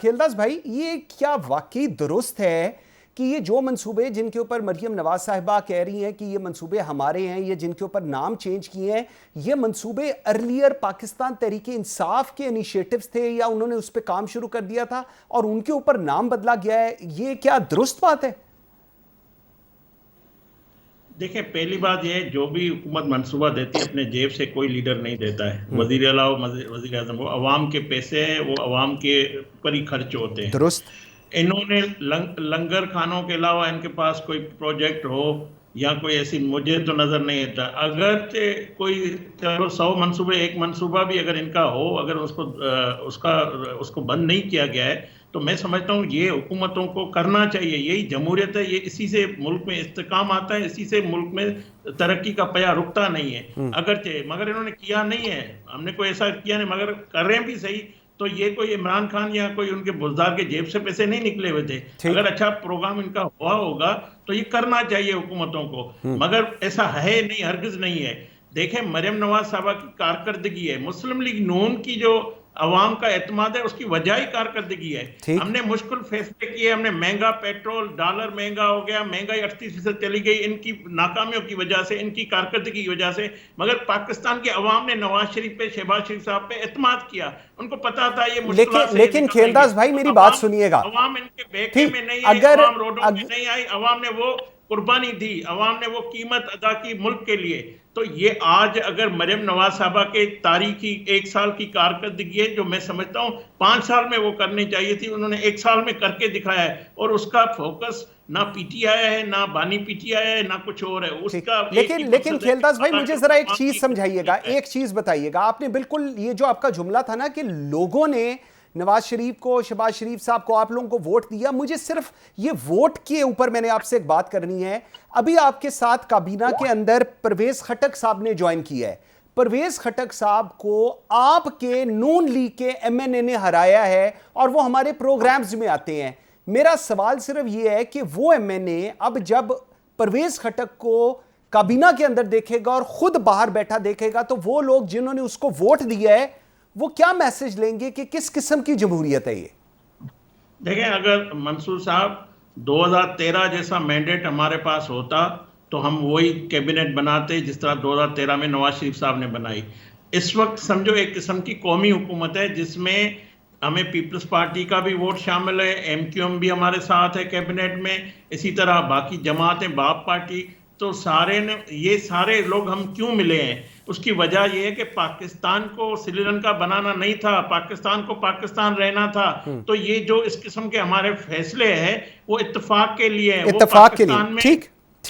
کھیلداس بھائی، یہ کیا واقعی درست ہے کہ یہ جو منصوبے جن کے اوپر مریم نواز صاحبہ کہہ رہی ہیں کہ یہ منصوبے ہمارے ہیں، یہ جن کے اوپر نام چینج کیے ہیں، یہ منصوبے ارلیئر پاکستان تحریک انصاف کے انیشیٹوز تھے یا انہوں نے اس پہ کام شروع کر دیا تھا اور ان کے اوپر نام بدلا گیا ہے؟ یہ کیا درست بات ہے؟ دیکھیں، پہلی بات یہ، جو بھی حکومت منصوبہ دیتی ہے اپنے جیب سے کوئی لیڈر نہیں دیتا ہے. وزیر اعلیٰ وزیر اعظم وہ عوام کے پیسے ہیں، وہ عوام کے پر ہی خرچ ہوتے ہیں. درست. انہوں نے لنگر کھانوں کے علاوہ ان کے پاس کوئی پروجیکٹ ہو یا کوئی ایسی مجھے تو نظر نہیں آتا. اگر کوئی 100 منصوبے ایک منصوبہ بھی اگر ان کا ہو، اگر اس کو بند نہیں کیا گیا ہے، تو میں سمجھتا ہوں یہ حکومتوں کو کرنا چاہیے. یہی جمہوریت ہے، یہ اسی سے ملک میں استحکام آتا ہے، اسی سے ملک میں ترقی کا پیا رکتا نہیں ہے. مگر انہوں نے کیا نہیں ہے، ہم نے کوئی ایسا کیا نہیں، مگر کر رہے ہیں بھی صحیح. تو یہ کوئی عمران خان یا کوئی ان کے بزدار کے جیب سے پیسے نہیں نکلے ہوئے تھے. اگر اچھا پروگرام ان کا ہوا ہوگا تو یہ کرنا چاہیے حکومتوں کو، مگر ایسا ہے نہیں، ہرگز نہیں ہے. دیکھیں، مریم نواز صاحبہ کی کارکردگی ہے، مسلم لیگ نون کی جو عوام کا اعتماد ہے، اس کی وجہ ہی کارکردگی ہے. ہم نے مشکل فیصلے کیے، ہم نے مہنگا پیٹرول، ڈالر مہنگا ہو گیا، مہنگائی 38% چلی گئی، ان کی ناکامیوں کی وجہ سے، ان کی کارکردگی کی وجہ سے. مگر پاکستان کے عوام نے نواز شریف پہ، شہباز شریف صاحب پہ اعتماد کیا. ان کو پتا تھا یہ مشکلات سے لیکن کھیلداس بھائی میری بات سنیے گا، عوام ان کے بیکے میں نہیں آئی، عوام روڈوں میں نہیں آئی، عوام نے وہ قربانی دی، عوام نے وہ قیمت ادا کی ملک کے لیے. تو یہ آج اگر مریم نواز صاحبہ کے تاریخی 1 سال کی کارکردگی ہے، جو میں سمجھتا ہوں 5 سال میں وہ کرنی چاہیے تھی، انہوں نے 1 سال میں کر کے دکھایا ہے. اور اس کا فوکس نہ پی ٹی آئی ہے، نہ بانی پی ٹی آئی ہے، نہ کچھ اور ہے. اس کا لیکن کھیلداس بھائی مجھے ذرا ایک چیز سمجھائیے گا، ایک چیز بتائیے گا. آپ نے بالکل یہ جو آپ کا جملہ تھا نا کہ لوگوں نے نواز شریف کو، شہباز شریف صاحب کو، آپ لوگوں کو ووٹ دیا، مجھے صرف یہ ووٹ کے اوپر میں نے آپ سے ایک بات کرنی ہے. ابھی آپ کے ساتھ کابینہ کے اندر پرویز خٹک صاحب نے جوائن کیا ہے. پرویز خٹک صاحب کو آپ کے نون لیگ کے ایم این اے نے ہرایا ہے اور وہ ہمارے پروگرامز میں آتے ہیں. میرا سوال صرف یہ ہے کہ وہ ایم این اے اب جب پرویز خٹک کو کابینہ کے اندر دیکھے گا اور خود باہر بیٹھا دیکھے گا، تو وہ لوگ جنہوں نے اس کو ووٹ دیا ہے وہ کیا میسج لیں گے کہ کس قسم کی جمہوریت ہے یہ؟ دیکھیں، اگر منصور صاحب 2013 جیسا مینڈیٹ ہمارے پاس ہوتا تو ہم وہی کیبنٹ بناتے جس طرح 2013 میں نواز شریف صاحب نے بنائی. اس وقت سمجھو ایک قسم کی قومی حکومت ہے جس میں ہمیں پیپلز پارٹی کا بھی ووٹ شامل ہے، ایم کیو ایم بھی ہمارے ساتھ ہے کیبنٹ میں، اسی طرح باقی جماعتیں، باپ پارٹی. تو یہ سارے لوگ ہم کیوں ملے ہیں؟ اس کی وجہ یہ ہے کہ پاکستان کو سری لنکا بنانا نہیں تھا، پاکستان کو پاکستان رہنا تھا. تو یہ جو اس قسم کے ہمارے فیصلے ہیں وہ اتفاق کے لیے ہیں، وہ پاکستان میں